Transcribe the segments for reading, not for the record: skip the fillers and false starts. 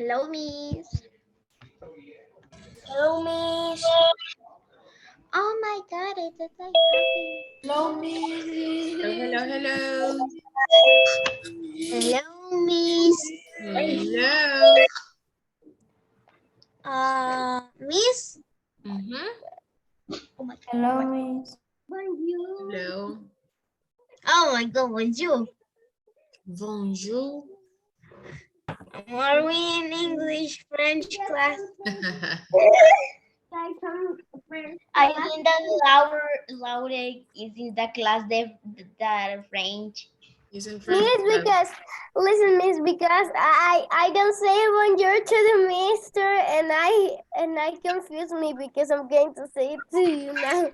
Hello, Miss. Hello, Miss. Oh my God, I thought I happy. Hello, Miss. Hello, hello. Hello, Miss. Hello. Miss. Oh my God. Hello, Miss. Bonjour. Hello. Oh my God, bonjour. Bonjour. Are we in English French class? I think that Laura is in the class that French. He's in French Miss, class. because listen, Miss, because I don't say bonjour to the mister, and I confuse me because I'm going to say it to you now.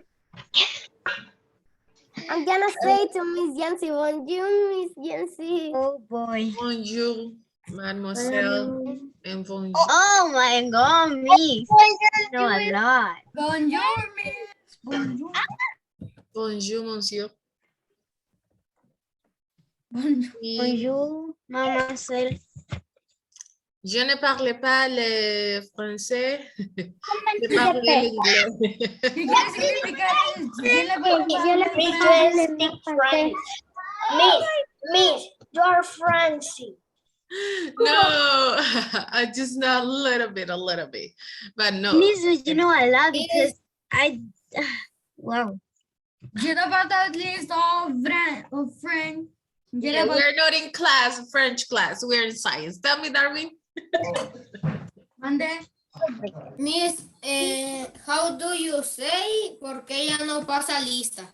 I'm gonna say to Miss Yancy, bonjour, Miss Yancy. Oh boy. Bonjour, mademoiselle. And bonjour. Oh my God, Miss. You know a lot. Bonjour, Miss. Bonjour. Bonjour, monsieur. Oui. Bonjour, mademoiselle. Je ne parlais pas le français. Je parlais l'anglais. Miss, you're Francie. No, I just know a little bit. But no. Miss, you know a lot because I. Wow. Je n'ai pas de liste of friends. Yeah, we're not in class, French class. We're in science. Tell me, Darwin. Miss, how do you say por qué ella no pasa lista?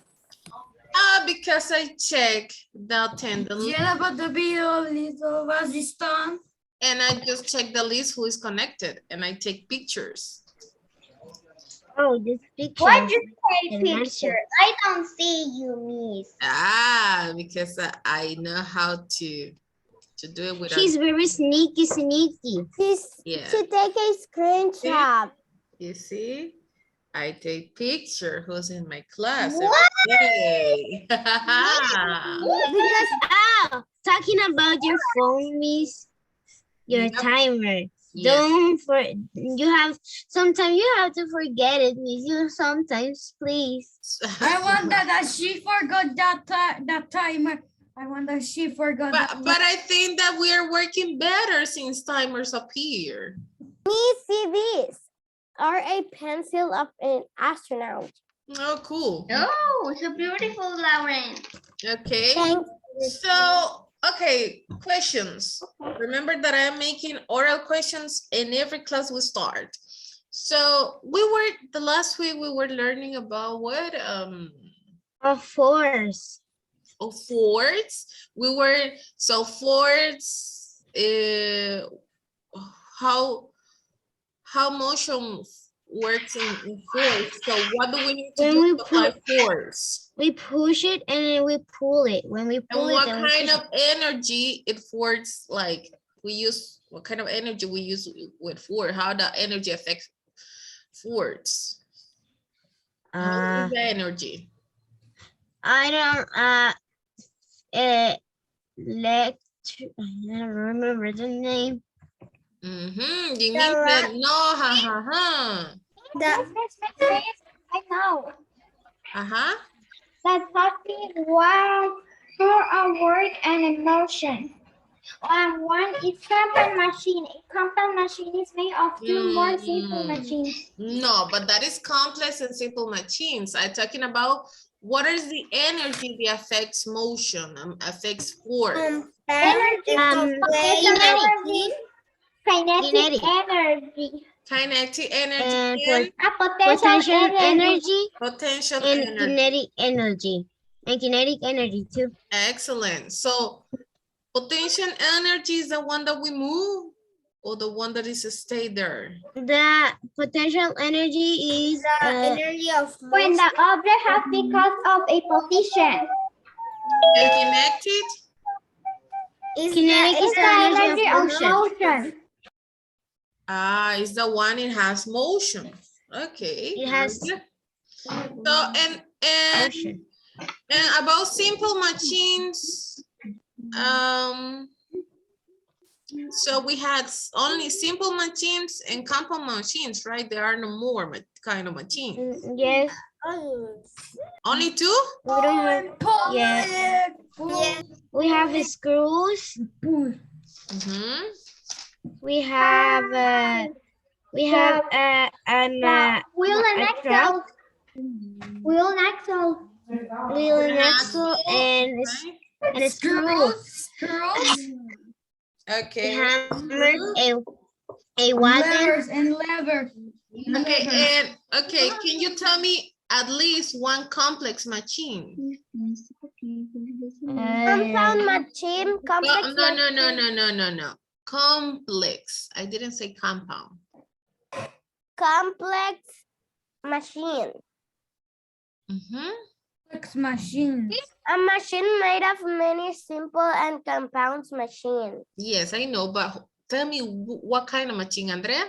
Because I check the attendance. Ela pode be a little assistant. And I just check the list who is connected and I take pictures. Oh, this picture. Why you say picture? I don't see you, Miss. Because I know how to do it with She's very sneaky. yeah. She take a screenshot. You see? I take picture who's in my class. What? Every day. Because talking about your phone, Miss, your Yep. timer. Yes. Sometimes you have to forget it, Miss. You sometimes, please. I wonder that she forgot that timer. I wonder she forgot But I think that we are working better since timers appear. Miss, see this. Or a pencil of an astronaut. Oh, cool. Oh, so beautiful, Lauren. Okay. Thank So, okay, questions. Remember that I am making oral questions in every class we start. So the last week we were learning about what? Of course. Forts. Forts, how motion works in force. So what do we need to When do we to apply force? We push it and then we pull it. When we pull And it, what then we kind push of energy it force, like what kind of energy we use with force? How the energy affects force? How is the energy? I don't remember the name. You mean that no, I know. Uh-huh. That talking was for a word and emotion. One is Compton machine. A Compton machine is made of two more simple machines. No, but that is complex and simple machines. I'm talking about what is the energy that affects motion, affects force. Kinetic energy. Kinetic energy And and potential energy potential and energy. kinetic energy. And kinetic energy too. Excellent. So potential energy is the one that we move or the one that is stay there? The potential energy is Energy of when the object has because of a position. And connected? kinetic is the energy of motion. It's the one it has motion. Okay. It has So and motion. And about simple machines, So we had only simple machines and compound machines, right? There are no more kind of machines. Yes. Only two? We don't have. Yeah. We have screws. Mhm. We have wheel and a axle. Wheel and axle. wheel and axle and Right? a screw. Okay. Hammer, a wagon. And levers. Okay, and okay, can you tell me at least one complex machine? Compound machine. Complex No. Complex. I didn't say compound. complex machine. Mhm. Machines. A machine made of many simple and compound machines. Yes, I know, but tell me what kind of machine, Andrea?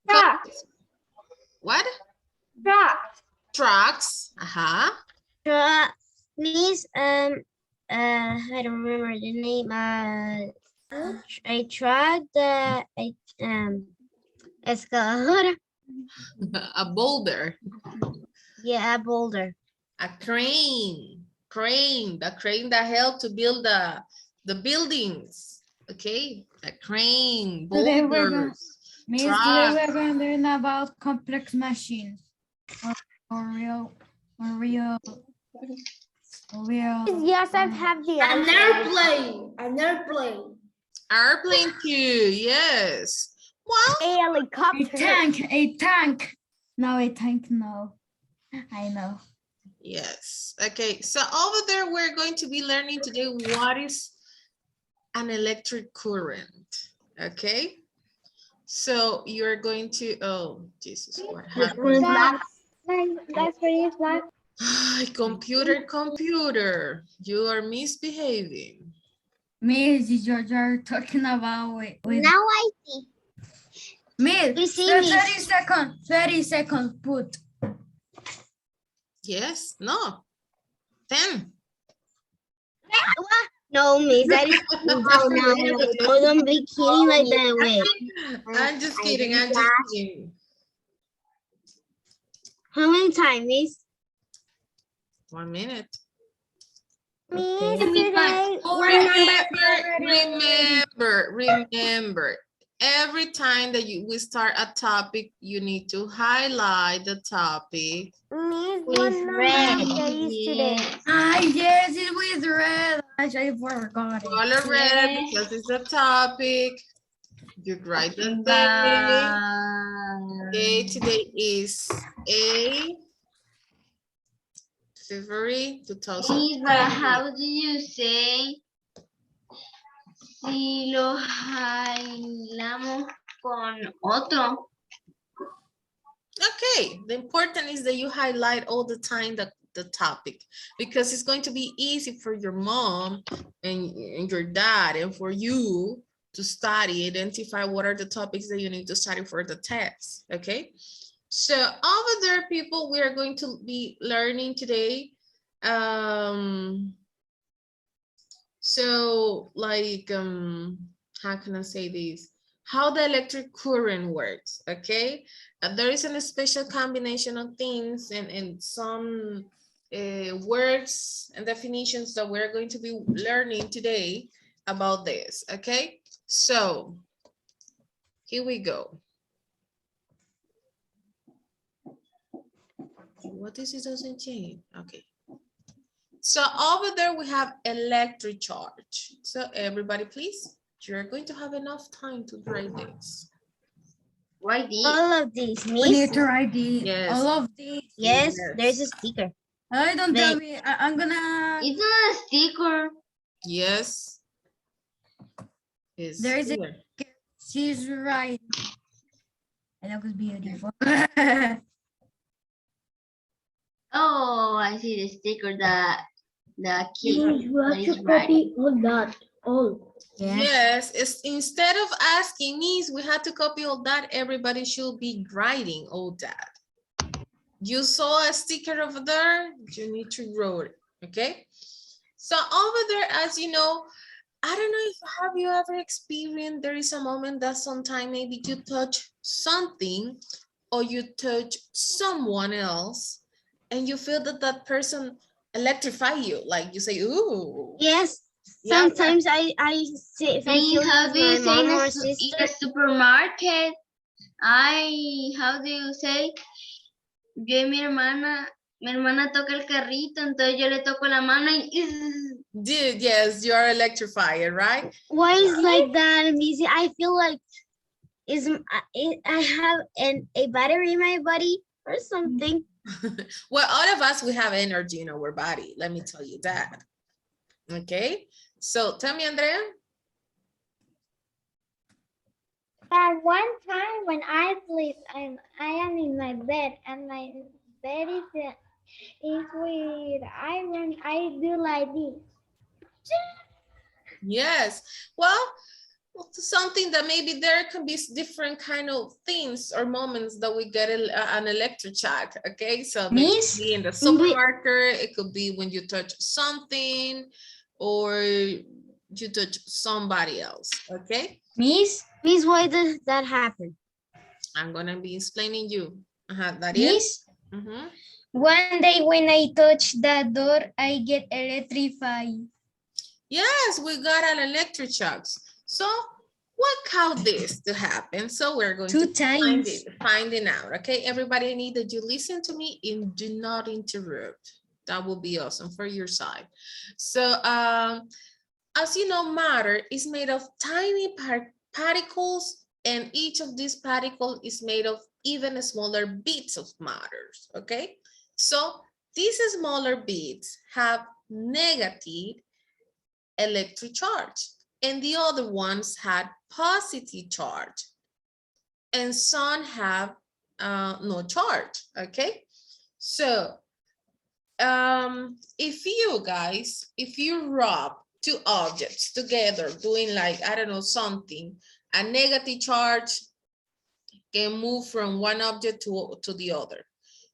Trucks. What? Trucks. Trucks. Please, I don't remember the name. A truck that escaladora. A boulder. Yeah, a boulder. A crane. The crane that helped to build the buildings. Okay, a crane, Today we're boulders, Miss, today trucks. we're going to learn about complex machines. Or real. Yes, I have the An answer. airplane. Airplane too, yes. Well, A helicopter. A tank. No, a tank, no. I know. yes. Okay, so over there, we're going to be learning today what is an electric current. Okay, so you're going to, oh, Jesus, what happened? That's pretty flat. Computer, you are misbehaving. Miss, you're talking about with Now I see. Miss, We see 30 seconds, put. Yes, no, 10. No, miss, that is no, don't be kidding like that way. I'm just kidding, How many times, miss? 1 minute. Miss, Okay. Remember, every time that we start a topic, you need to highlight the topic. Miss, with red. Today. Yes, it's with red. I forgot it. Color red because it's a topic. You write the day. Okay, today is February 2000. How do you say si lo bailamos con otro? Okay, the important is that you highlight all the time the topic, because it's going to be easy for your mom and your dad and for you to study, identify what are the topics that you need to study for the test. Okay, so over there, people, we are going to be learning today. So like, how can I say this? How the electric current works, okay? There is a special combination of things and some words and definitions that we're going to be learning today about this, okay? So here we go. What is it doesn't change? Okay. So over there we have electric charge. So everybody please, you're going to have enough time to write this. Write this. All of these, We miss. need to write the Yes. all of these. Yes, Yes. there's a sticker. I don't tell Wait. me. I'm gonna. It's not a sticker. Yes. It's There is a- here. She's right. And that was beautiful. Oh, I see the sticker that the key is writing. all that. All. Yes, it's instead of asking me, we had to copy all that. Everybody should be writing all that. You saw a sticker over there, you need to write it, okay? So over there, as you know, I don't know if have you ever experienced there is a moment that sometimes maybe you touch something or you touch someone else and you feel that that person electrify you, like you say, ooh. Yes. Yeah. Sometimes I say if I And feel how with do you my say mom in or in sister. a supermarket? How do you say? Yo y mi hermana toca el carrito, entonces yo le toco la mano y Dude, yes, you are electrified, right? Why is like that amazing? I feel like I have a battery in my body or something. Well, all of us, we have energy in our body. Let me tell you that. Okay. So tell me, Andrea. But one time when I sleep, I am in my bed and my bed is weird. I do like this. Yes. Well, something that maybe there can be different kind of things or moments that we get an electric shock. Okay. So maybe Miss? in the supermarket, it could be when you touch something or you touch somebody else. Okay. Miss, why does that happen? I'm going to be explaining you. Dariel. Miss, Mhm. one day when I touch the door, I get electrified. Yes, we got an electric shocks. So what caused this to happen? So we're going Two to times. finding out. Okay, everybody, I need that you listen to me and do not interrupt. That will be awesome for your side. So as you know, matter is made of tiny particles, and each of these particles is made of even smaller bits of matters. Okay, so these smaller bits have negative electric charge, and the other ones had positive charge, and some have no charge. Okay, so if you rub two objects together doing like, I don't know, something, a negative charge can move from one object to the other.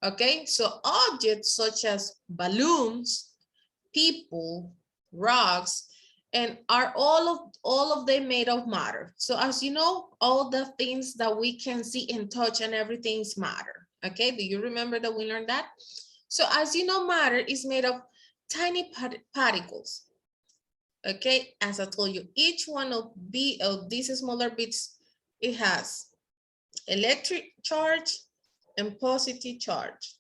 Okay, so objects such as balloons, people, rocks, and are all of them made of matter. So as you know, all the things that we can see and touch and everything is matter. Okay, do you remember that we learned that? So as you know, matter is made of tiny particles. Okay, as I told you, each one of these smaller bits, it has electric charge and positive charge.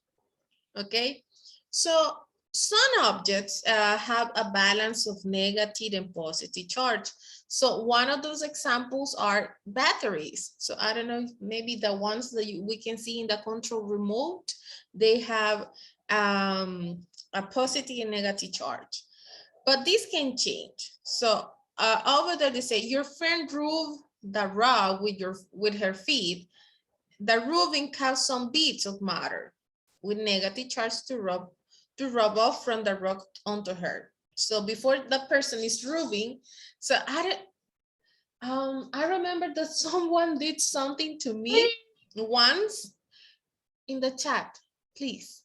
Okay, so some objects have a balance of negative and positive charge. So one of those examples are batteries. So I don't know, maybe the ones that we can see in the control remote, they have a positive and negative charge, but this can change. So over there they say your friend drove the rock with her feet. The roving caused some bits of matter with negative charge to rub off from the rock onto her. So before the person is roving, so I remember that someone did something to me once in the chat, please.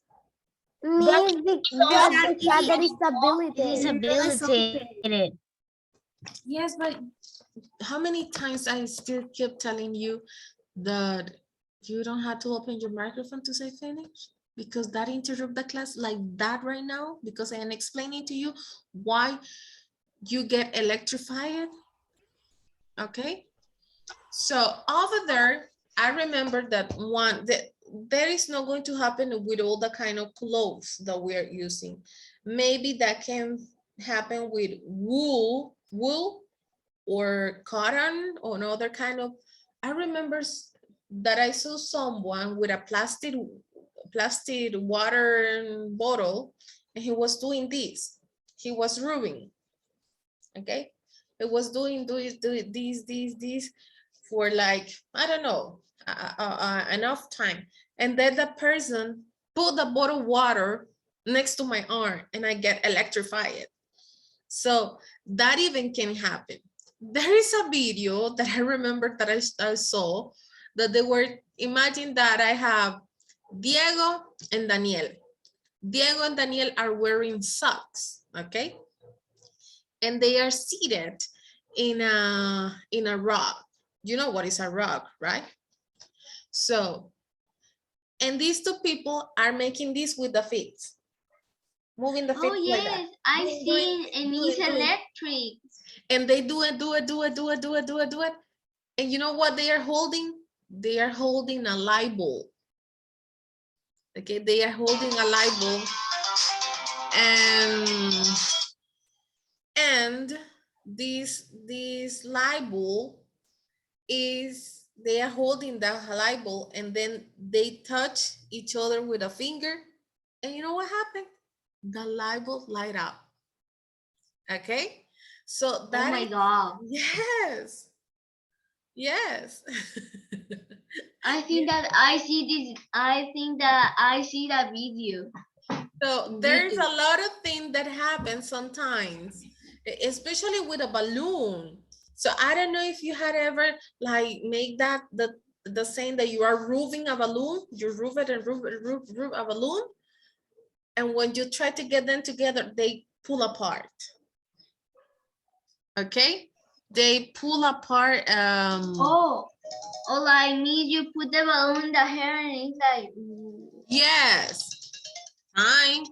Miss, that is Disabilitated. Yes, but how many times I still keep telling you that you don't have to open your microphone to say finish, because that interrupt the class like that right now, because I am explaining to you why you get electrified. Okay, so over there, I remember that there is not going to happen with all the kind of clothes that we are using. Maybe that can happen with wool or cotton or another kind of. I remember that I saw someone with a plastic water bottle, and he was doing this. He was rubbing. Okay, it was doing this for like, I don't know, enough time, and then the person put the bottle of water next to my arm and I get electrified. So that even can happen. There is a video that I remember that I saw that they were, imagine that I have Diego and Daniel. Diego and Daniel are wearing socks, okay? And they are seated in a rock. You know what is a rock, right? So, and these two people are making this with the feet, moving the feet Oh like that. yes, I Doing, seen and it's doing. electric. And they do it. And you know what they are holding? They are holding a light bulb. Okay, they are holding a light bulb, and this light bulb is, they are holding that light bulb, and then they touch each other with a finger, and you know what happened? The light bulb light up. Okay, so that Oh my is, God. yes, yes. I think that I see this. I think that I see that video. So there's YouTube. a lot of things that happen sometimes, especially with a balloon. So I don't know if you had ever like make that the saying that you are roofing a balloon, you roof it and roof a balloon, and when you try to get them together, they pull apart. Okay, they pull apart. Oh, like me, you put the balloon in the hair and it's like, Yes. Time.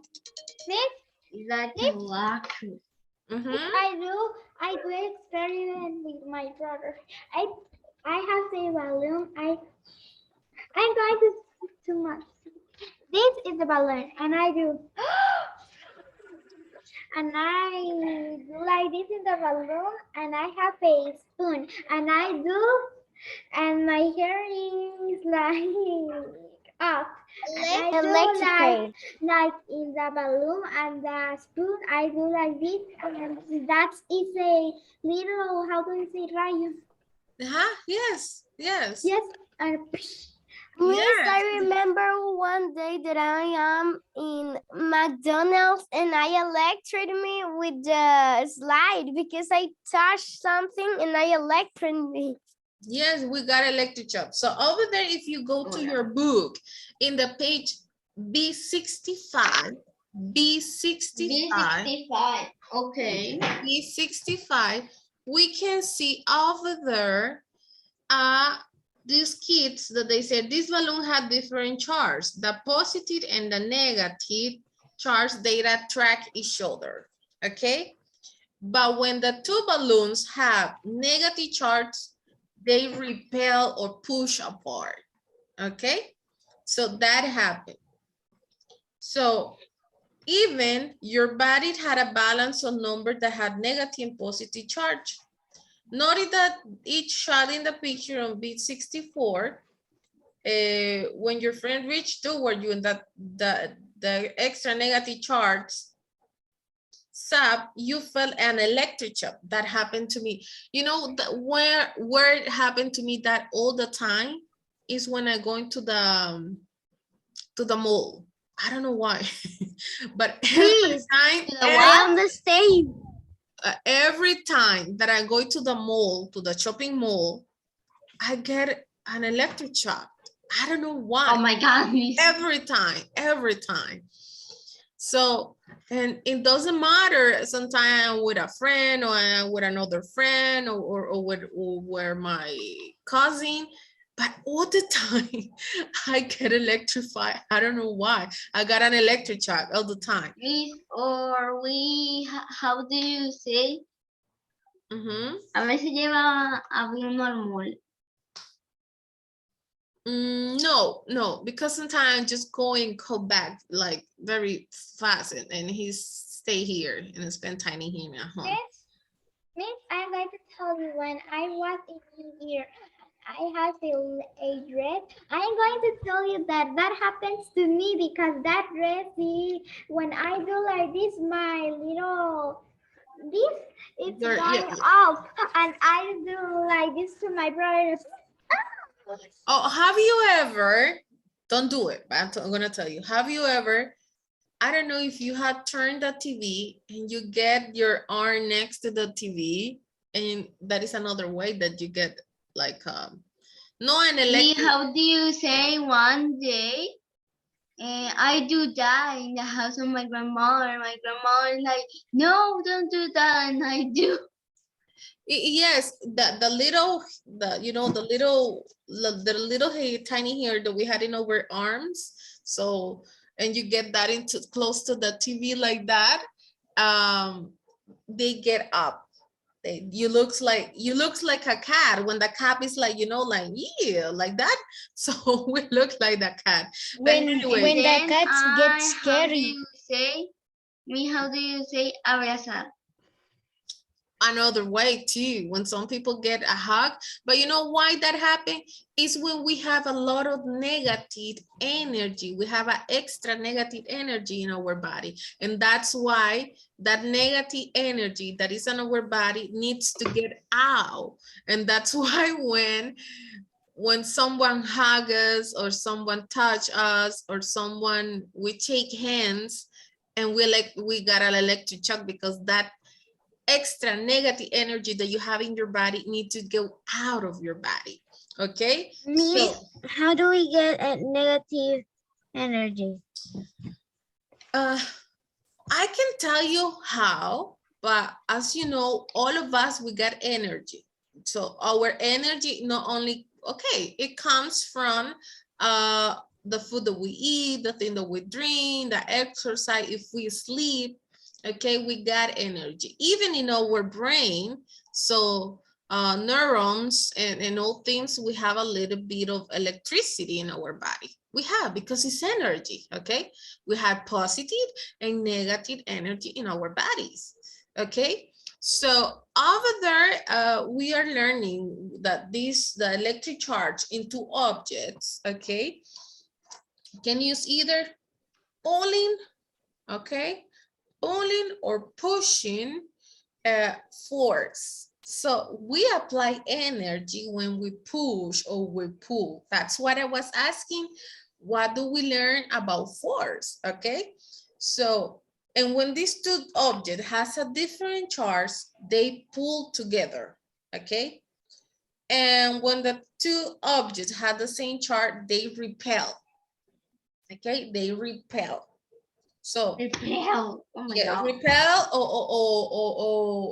it's like electric. I do experiment with my brother. I have a balloon. I'm going to speak too much. This is the balloon, and I do. And I do like this in the balloon, and I have a spoon, and I do, and my hair is like up. And I do like in the balloon and the spoon, I do like this, and that is a little, how do you say, rayo? Yes. Yes. Yes, and Miss, Yes. I remember one day that I am in McDonald's and I electrocuted me with the slide because I touched something and I electrocuted me. Yes, we got electric shock. So over there, if you go to your book in the page B65, B65, B65. Okay. B65, we can see over there these kids that they said this balloon had different charges. The positive and the negative charge, they attract each other, okay? But when the two balloons have negative charge, they repel or push apart, okay? So that happened. So even your body had a balance of numbers that had negative and positive charge. Notice that each shot in the picture on beat 64, when your friend reached toward you and that the extra negative charge sap, you felt an electric shock. That happened to me. You know where it happened to me that all the time is when I go into the mall. I don't know why, but every time, I understand. every time that I go to the mall, to the shopping mall, I get an electric shock. I don't know why. Oh my God. Every time. So, and it doesn't matter. Sometimes I'm with a friend or I'm with another friend or with my cousin, but all the time I get electrified. I don't know why. I got an electric shock all the time. Miss, or we, how do you say? A veces lleva a uno al mall. No, because sometimes just go and come back like very fast and he stay here and spend time here at home. Miss, I'm going to tell you when I was in here, I have a dress. I'm going to tell you that happens to me because that dress is, when I do like this, my little, this, it's going up, and I do like this to my brother. Oh, have you ever, don't do it, but I'm gonna tell you, have you ever, I don't know if you had turned the TV and you get your arm next to the TV, and that is another way that you get like, no, an electric. How do you say one day? I do that in the house of my grandmother. My grandmother is like, no, don't do that, and I do. Yes, the little the little hair, tiny hair that we had in our arms. So and you get that into close to the TV like that. They get up. You looks like a cat when the cat is like like yeah like that. So we look like the cat. But anyway, when the Then cats I, get How do scary. you say? How do you say abrazar? another way too, when some people get a hug, but you know why that happened is when we have a lot of negative energy. We have an extra negative energy in our body, and that's why that negative energy that is in our body needs to get out. And that's why when someone hug us or someone touch us or someone we shake hands and we got an electric shock, because that extra negative energy that you have in your body need to go out of your body. Okay, Miss, so how do we get a negative energy? I can tell you how, but as you know, all of us, we got energy. So our energy not only, okay, it comes from the food that we eat, the thing that we drink, the exercise, if we sleep, okay, we got energy, even in our brain. So neurons and all things, we have a little bit of electricity in our body. We have, because it's energy, okay? We have positive and negative energy in our bodies, okay? So over there, we are learning that the electric charge into objects, okay, can use either pulling, okay, pulling or pushing force. So we apply energy when we push or we pull. That's what I was asking. What do we learn about force? Okay, so and when these two objects has a different charge, they pull together. Okay, and when the two objects have the same charge, they repel. Okay, they repel. So Repel. Oh my yeah, God. repel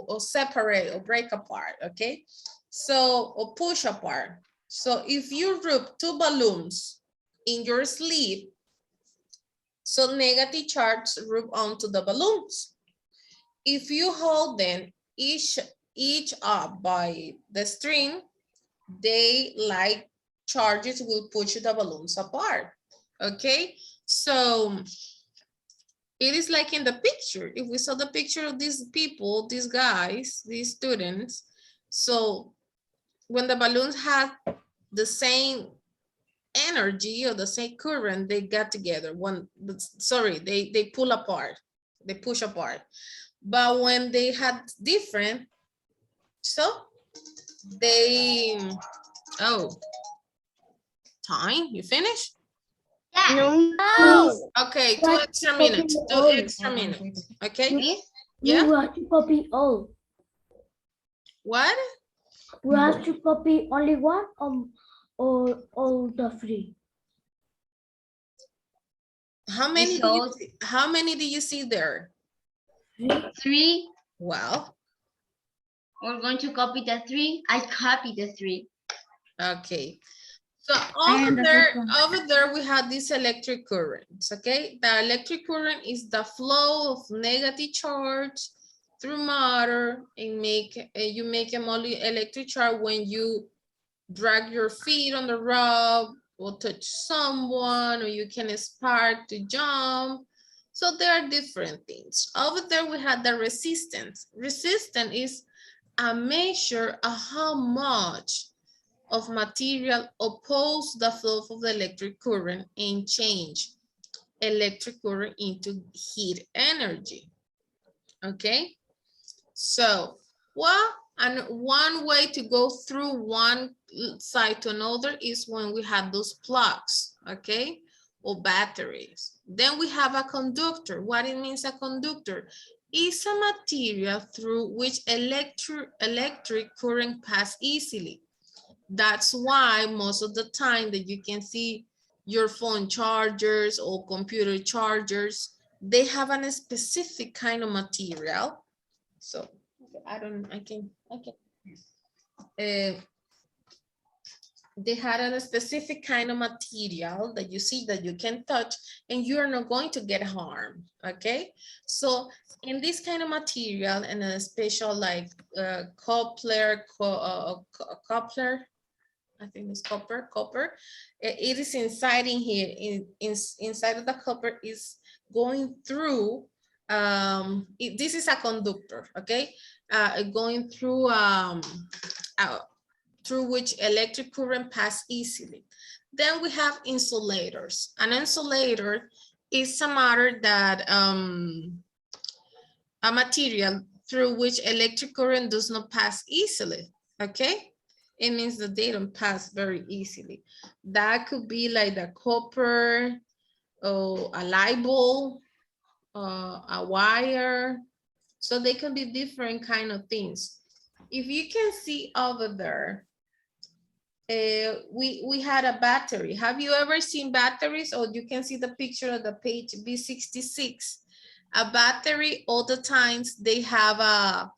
or separate or break apart, okay? So, or push apart. So if you rub two balloons in your sleeve, so negative charge rub onto the balloons. If you hold them each up by the string, they like charges will push the balloons apart, okay? So it is like in the picture. If we saw the picture of these people, these guys, these students, so when the balloons have the same energy or the same current, they get together. They pull apart, they push apart. But when they had different, so they, oh, time, you finished? No. Okay, 2 extra minutes, 2 extra minutes, okay? Miss? Yeah, We have to copy all. what? We have to copy only one or all the three. How many Miss do you Holt. see? How many do you see there? 3. Well, We're going to copy the 3. I copy the 3. okay. So am the first one. over there we have these electric currents, okay? The electric current is the flow of negative charge through matter and you make a electric charge when you drag your feet on the rug or touch someone, or you can spark to jump. So there are different things. Over there we have the resistance. Resistance is a measure of how much of material oppose the flow of the electric current and change electric current into heat energy. Okay, so and one way to go through one side to another is when we have those plugs, okay, or batteries. Then we have a conductor. What it means, a conductor is a material through which electric current pass easily. That's why most of the time that you can see your phone chargers or computer chargers, they have a specific kind of material. So I can. They had a specific kind of material that you see that you can touch and you are not going to get harmed, okay? So in this kind of material and a special like copper, I think it's copper, it is inside in here, inside of the copper is going through, this is a conductor, okay? Going through, through which electric current pass easily. Then we have insulators. An insulator is a matter that, a material through which electric current does not pass easily, okay? It means that they don't pass very easily. That could be like the copper, or a light bulb, a wire. So they can be different kind of things. If you can see over there, we had a battery. Have you ever seen batteries? Or you can see the picture of the page B66. A battery, all the times they have a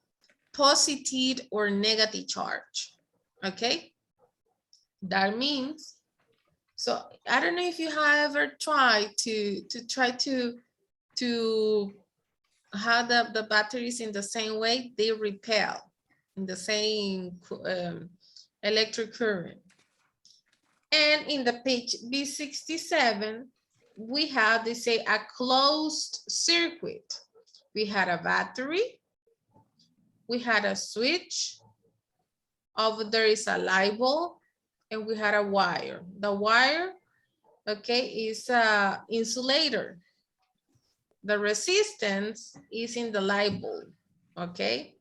positive or negative charge, okay? That means, so I don't know if you have ever tried to have the batteries in the same way, they repel in the same electric current. And in the page B67, we have, they say, a closed circuit. We had a battery, we had a switch, over there is a light bulb, and we had a wire. The wire, okay, is a insulator. The resistance is in the light bulb, okay?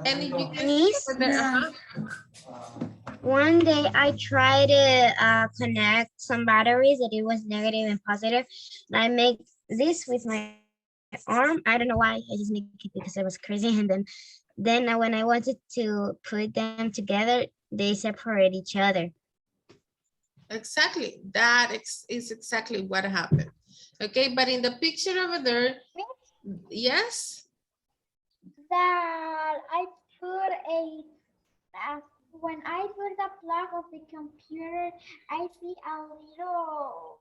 And if you can see over there, One day I tried to connect some batteries that it was negative and positive. And I make this with my arm. I don't know why. I just make it because I was crazy. And then when I wanted to put them together, they separate each other. exactly, that is exactly what happened. Okay, but in the picture over there, yes? That I put when I put the plug of the computer, I see a little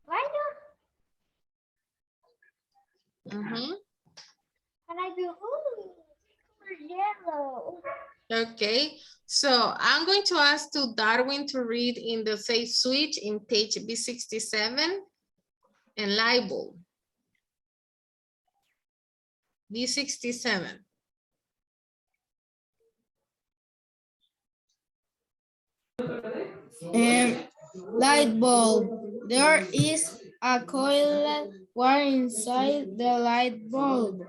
like Mm-hmm. and I go, ooh, yellow. Okay, so I'm going to ask to Darwin to read in the say switch in page B67 and light bulb. B67. Light bulb. There is a coiled wire inside the light bulb.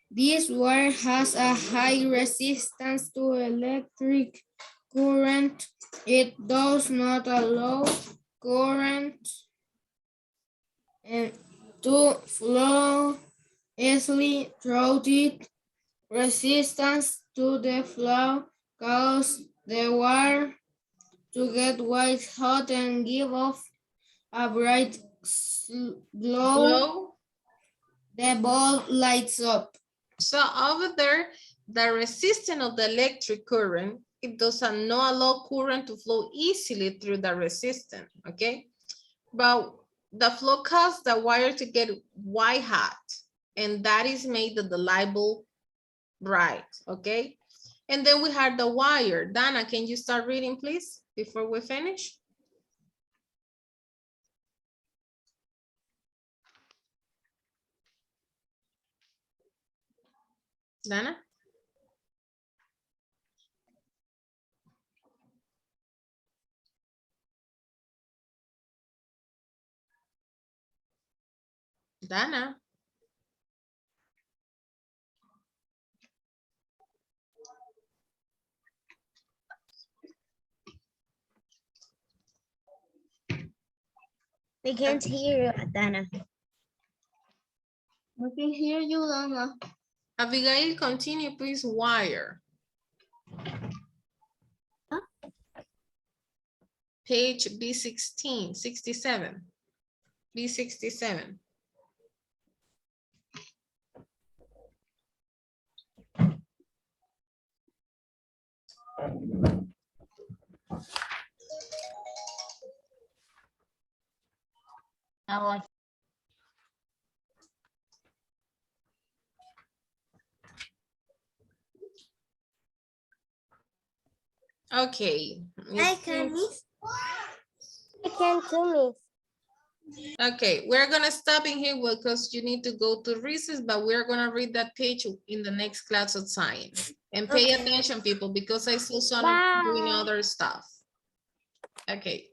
This wire has a high resistance to electric current. It does not allow current to flow easily through it. Resistance to the flow causes the wire to get white hot and give off a bright glow. Hello? The bulb lights up. So over there, the resistance of the electric current, it does not allow current to flow easily through the resistance, okay? But the flow causes the wire to get white hot, and that is made of the light bulb bright, okay? And then we have the wire. Dana, can you start reading, please, before we finish? Dana? Dana? We can't hear you, Dana. I can hear you, Dana. Abigail, continue, please. Wire. Page B16, 67. B67. Oh, Okay. I can too, miss. Okay, we're gonna stop in here because you need to go to recess, but we're gonna read that page in the next class of science. And pay attention, people, because I saw some doing Bye. other stuff. Okay.